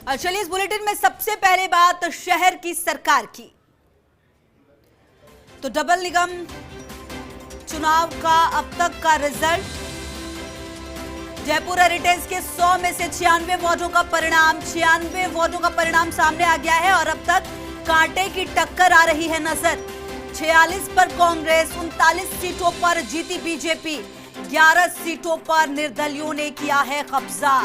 और चलिए इस बुलेटिन में सबसे पहले बात शहर की सरकार की। तो डबल निगम चुनाव का अब तक का रिजल्ट, जयपुर हेरिटेज के 100 में से 96 वार्डों का परिणाम, 96 वार्डों का परिणाम सामने आ गया है और अब तक कांटे की टक्कर आ रही है नजर। 46 पर कांग्रेस, 39 सीटों पर जीती बीजेपी, 11 सीटों पर निर्दलियों ने किया है कब्जा।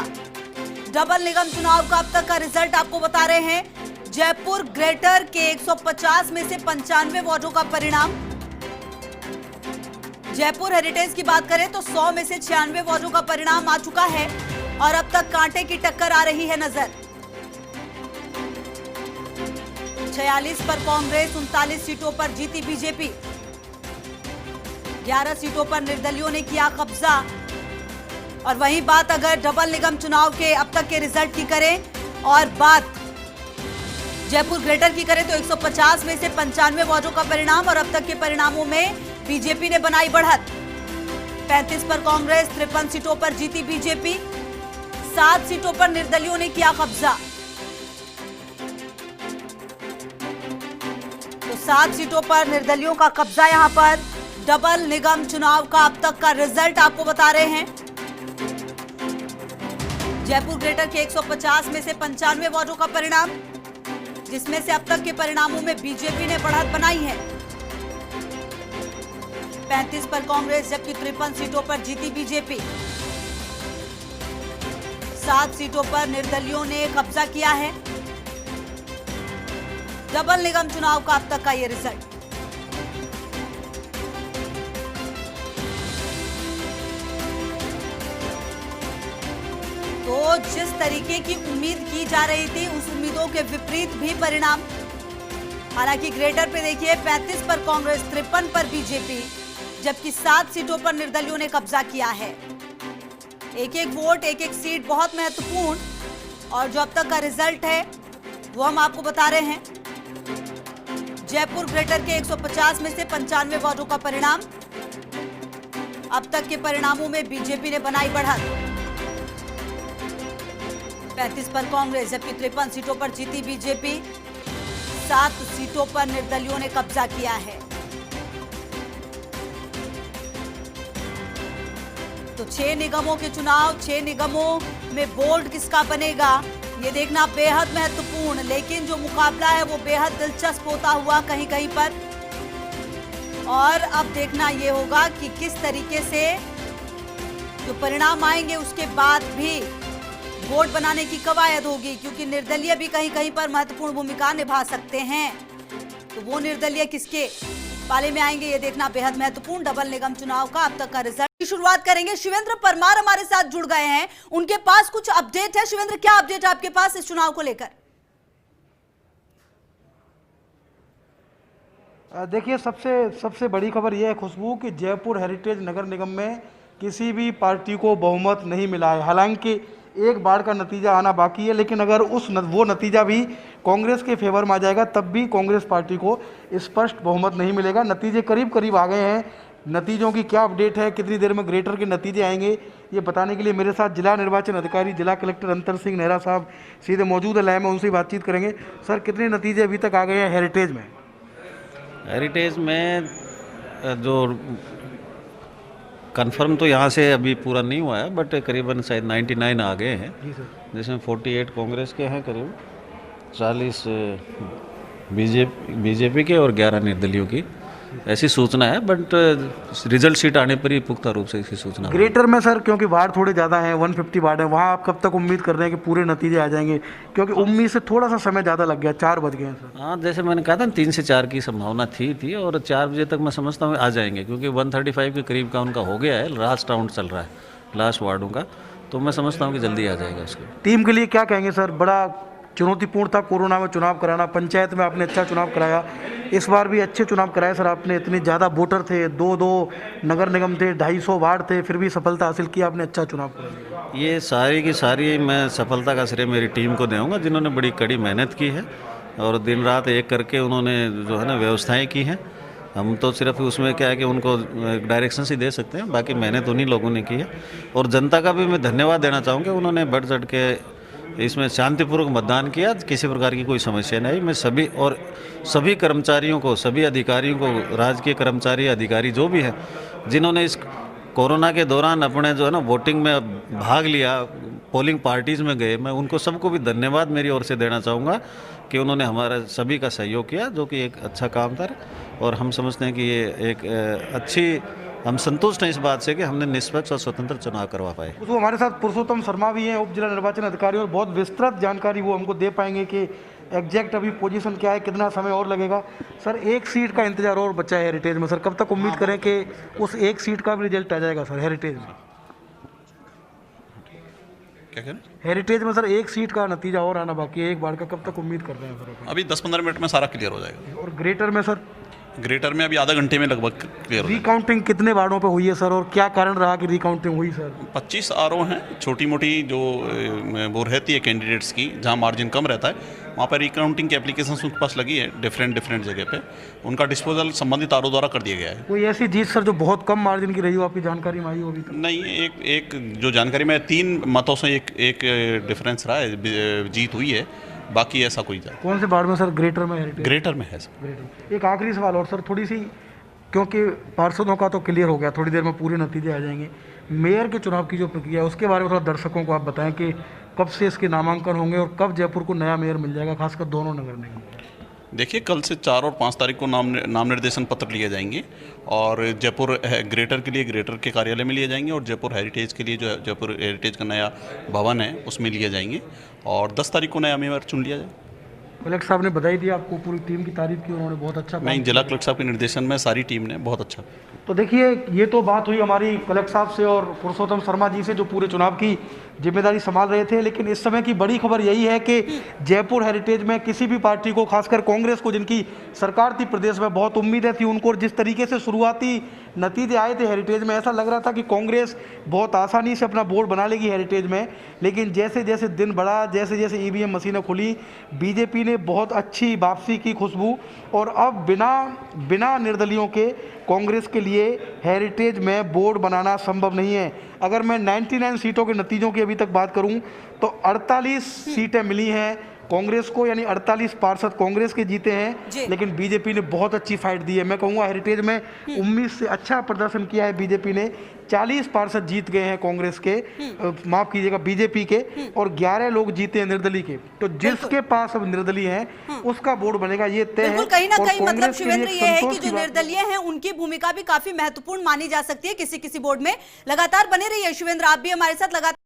डबल निगम चुनाव का अब तक का रिजल्ट आपको बता रहे हैं। जयपुर ग्रेटर के 150 में से 95 वार्डों का परिणाम। जयपुर हेरिटेज की बात करें तो 100 में से 96 वार्डों का परिणाम आ चुका है और अब तक कांटे की टक्कर आ रही है नजर। 46 पर कांग्रेस, 39 सीटों पर जीती बीजेपी, 11 सीटों पर निर्दलियों ने किया कब्जा। और वहीं बात अगर डबल निगम चुनाव के अब तक के रिजल्ट की करें और बात जयपुर ग्रेटर की करें तो 150 में से 95 वार्डों का परिणाम और अब तक के परिणामों में बीजेपी ने बनाई बढ़त। 35 पर कांग्रेस, 53 सीटों पर जीती बीजेपी, 7 सीटों पर निर्दलियों ने किया कब्जा। तो 7 सीटों पर निर्दलियों का कब्जा। यहां पर डबल निगम चुनाव का अब तक का रिजल्ट आपको बता रहे हैं। जयपुर ग्रेटर के 150 में से 95 वार्डों का परिणाम, जिसमें से अब तक के परिणामों में बीजेपी ने बढ़त बनाई है। 35 पर कांग्रेस, जबकि 53 सीटों पर जीती बीजेपी, 7 सीटों पर निर्दलियों ने कब्जा किया है। डबल निगम चुनाव का अब तक का ये रिजल्ट। तो जिस तरीके की उम्मीद की जा रही थी उस उम्मीदों के विपरीत भी परिणाम। हालांकि ग्रेटर पे देखिए 35 पर कांग्रेस, 53 पर बीजेपी, जबकि 7 सीटों पर निर्दलियों ने कब्जा किया है। एक एक वोट, एक एक सीट बहुत महत्वपूर्ण। और जो अब तक का रिजल्ट है वो हम आपको बता रहे हैं। जयपुर ग्रेटर के 150 में से 95 वार्डों का परिणाम, अब तक के परिणामों में बीजेपी ने बनाई बढ़त। 35 पर कांग्रेस, जबकि 53 सीटों पर जीती बीजेपी, 7 सीटों पर निर्दलियों ने कब्जा किया है। तो 6 निगमों के चुनाव, 6 निगमों में बोल्ड किसका बनेगा ये देखना बेहद महत्वपूर्ण। लेकिन जो मुकाबला है वो बेहद दिलचस्प होता हुआ कहीं कहीं पर। और अब देखना ये होगा कि किस तरीके से जो परिणाम आएंगे उसके बाद भी वोट बनाने की कवायद होगी, क्योंकि निर्दलीय भी कहीं कहीं पर महत्वपूर्ण भूमिका निभा सकते हैं। तो वो निर्दलीय किसके पाले में आएंगे ये देखना बेहद महत्वपूर्ण। डबल निगम चुनाव का अब तक का रिजल्ट की शुरुआत करेंगे। शिवेंद्र परमार हमारे साथ जुड़ गए हैं, उनके पास कुछ अपडेट है। शिवेंद्र, क्या अपडेट है आपके पास इस चुनाव को लेकर? देखिए, सबसे बड़ी खबर यह है खुशबू कि जयपुर हेरिटेज नगर निगम में किसी भी पार्टी को बहुमत नहीं मिला है। हालांकि एक बार का नतीजा आना बाकी है, लेकिन अगर वो नतीजा भी कांग्रेस के फेवर में आ जाएगा तब भी कांग्रेस पार्टी को स्पष्ट बहुमत नहीं मिलेगा। नतीजे करीब करीब आ गए हैं। नतीजों की क्या अपडेट है, कितनी देर में ग्रेटर के नतीजे आएंगे, ये बताने के लिए मेरे साथ जिला निर्वाचन अधिकारी, जिला कलेक्टर अंतर सिंह नेहरा साहब सीधे मौजूद है लाइव में, उनसे बातचीत करेंगे। सर, कितने नतीजे अभी तक आ गए हैं हेरिटेज में? हेरिटेज में जो कंफर्म तो यहाँ से अभी पूरा नहीं हुआ है, बट करीबन शायद 99 आ गए हैं, जिसमें 48 कांग्रेस के हैं, करीब 40 बीजेपी के और 11 निर्दलियों की, ऐसी सूचना है। बट रिजल्ट शीट आने पर ही पुख्ता रूप से इसकी सूचना। ग्रेटर में सर, क्योंकि वार्ड थोड़े ज़्यादा हैं, 150 वार्ड है, वहाँ आप कब तक उम्मीद कर रहे हैं कि पूरे नतीजे आ जाएंगे? क्योंकि उम्मीद से थोड़ा सा समय ज़्यादा लग गया, 4 बज गए हैं सर। हाँ, जैसे मैंने कहा था 3 से 4 की संभावना थी और 4 बजे तक मैं समझता हूँ आ जाएंगे, क्योंकि 135 के करीब का उनका हो गया है, लास्ट राउंड चल रहा है लास्ट वार्डों का, तो मैं समझता हूँ कि जल्दी आ जाएगा उसके। टीम के लिए क्या कहेंगे सर? बड़ा चुनौतीपूर्ण था कोरोना में चुनाव कराना, पंचायत में आपने अच्छा चुनाव कराया, इस बार भी अच्छे चुनाव कराए सर आपने। इतने ज़्यादा वोटर थे, 2 नगर निगम थे, 250 वार्ड थे, फिर भी सफलता हासिल की आपने, अच्छा चुनाव कराया। ये सारी की सारी मैं सफलता का श्रेय मेरी टीम को दूँगा, जिन्होंने बड़ी कड़ी मेहनत की है और दिन रात एक करके उन्होंने जो है ना व्यवस्थाएँ की हैं। हम तो सिर्फ उसमें क्या है कि उनको डायरेक्शन ही दे सकते हैं, बाकी मेहनत उन्हीं लोगों ने की है। और जनता का भी मैं धन्यवाद देना चाहूँगा, उन्होंने बढ़ चढ़ के इसमें शांतिपूर्वक मतदान किया, किसी प्रकार की कोई समस्या नहीं आई। मैं सभी कर्मचारियों को, सभी अधिकारियों को, राजकीय कर्मचारी अधिकारी जो भी हैं जिन्होंने इस कोरोना के दौरान अपने जो है ना वोटिंग में भाग लिया, पोलिंग पार्टीज़ में गए, मैं उनको सबको भी धन्यवाद मेरी ओर से देना चाहूँगा कि उन्होंने हमारा सभी का सहयोग किया, जो कि एक अच्छा काम था। और हम समझते हैं कि ये एक हम संतुष्ट हैं इस बात से कि हमने निष्पक्ष और स्वतंत्र चुनाव करवा पाए। तो हमारे साथ पुरुषोत्तम शर्मा भी हैं, उप जिला निर्वाचन अधिकारी, और बहुत विस्तृत जानकारी वो हमको दे पाएंगे कि एग्जैक्ट अभी पोजीशन क्या है, कितना समय और लगेगा। सर, एक सीट का इंतजार और बचा है हेरिटेज में। सर, कब तक उम्मीद करें कि उस एक सीट का भी रिजल्ट आ जाएगा सर हेरिटेज में? क्या कह रहे हैं? हेरिटेज में सर एक सीट का नतीजा और आना बाकी है एक बार का, कब तक उम्मीद कर रहे हैं सर? अभी 10-15 मिनट में सारा क्लियर हो जाएगा। और ग्रेटर में सर? ग्रेटर में अभी आधा घंटे में लगभग क्लियर हो जाएगा। रिकाउंटिंग कितने वार्डों पे हुई है सर, और क्या कारण रहा कि रिकाउंटिंग हुई सर? 25 आरओ हैं, छोटी मोटी जो वो रहती है कैंडिडेट्स की, जहां मार्जिन कम रहता है वहाँ पर रिकाउंटिंग की एप्लीकेशन उनके पास लगी है डिफरेंट जगह पे। उनका डिस्पोजल संबंधित आरओ द्वारा कर दिया गया है। कोई ऐसी जीत सर जो बहुत कम मार्जिन की रही हो, आपकी जानकारी में आई हो अभी तक? नहीं, एक जो जानकारी में 3 मतों से एक डिफरेंस रहा है, जीत हुई है, बाकी ऐसा कोई जाए। कौन से वार्ड में सर? ग्रेटर में? हेरिटेज ग्रेटर में है सर। ग्रेटर। एक आखिरी सवाल और सर, थोड़ी सी, क्योंकि पार्षदों का तो क्लियर हो गया, थोड़ी देर में पूरे नतीजे आ जाएंगे। मेयर के चुनाव की जो प्रक्रिया है उसके बारे में थोड़ा दर्शकों को आप बताएं कि कब से इसके नामांकन होंगे और कब जयपुर को नया मेयर मिल जाएगा, खासकर दोनों नगर निगम? देखिए, कल से 4 और 5 तारीख को नाम निर्देशन पत्र लिए जाएंगे, और जयपुर ग्रेटर के लिए ग्रेटर के कार्यालय में लिए जाएंगे, और जयपुर हेरिटेज के लिए जो जयपुर हेरिटेज का नया भवन है उसमें लिए जाएंगे, और 10 तारीख को नया मेयर चुन लिया जाए। कलेक्टर साहब ने बधाई दी आपको, पूरी टीम की तारीफ की, उन्होंने बहुत अच्छा काम नहीं, जिला कलेक्टर साहब के निर्देशन में सारी टीम ने बहुत अच्छा। तो देखिए, ये तो बात हुई हमारी कलेक्टर साहब से और पुरुषोत्तम शर्मा जी से जो पूरे चुनाव की जिम्मेदारी संभाल रहे थे। लेकिन इस समय की बड़ी खबर यही है कि जयपुर हेरिटेज में किसी भी पार्टी को, खासकर कांग्रेस को, जिनकी सरकार थी प्रदेश में, बहुत उम्मीदें थी उनको, और जिस तरीके से शुरुआती नतीजे आए थे हेरिटेज में, ऐसा लग रहा था कि कांग्रेस बहुत आसानी से अपना बोर्ड बना लेगी हेरिटेज में। लेकिन जैसे जैसे दिन बढ़ा, जैसे जैसे ईवीएम मशीनें खुली, बीजेपी ने बहुत अच्छी वापसी की खुशबू, और अब बिना निर्दलियों के कांग्रेस के लिए हेरिटेज में बोर्ड बनाना संभव नहीं है। अगर मैं 99 सीटों के नतीजों की अभी तक बात करूं तो 48 सीटें मिली हैं कांग्रेस को, यानी 48 पार्षद कांग्रेस के जीते हैं। लेकिन बीजेपी ने बहुत अच्छी फाइट दी है। मैं कहूँगा हेरिटेज में 19 से अच्छा प्रदर्शन किया है बीजेपी ने। 40 पार्षद जीत गए हैं कांग्रेस के, माफ कीजिएगा बीजेपी के, और 11 लोग जीते हैं निर्दलीय के। तो जिसके पास अब निर्दलीय हैं उसका बोर्ड बनेगा, ये तय है। कहीं ना कहीं मतलब शिवेंद्र, ये है कि जो निर्दलीय हैं उनकी भूमिका भी काफी महत्वपूर्ण मानी जा सकती है किसी किसी बोर्ड में। लगातार बने रहिए शिवेंद्र, आप भी हमारे साथ लगातार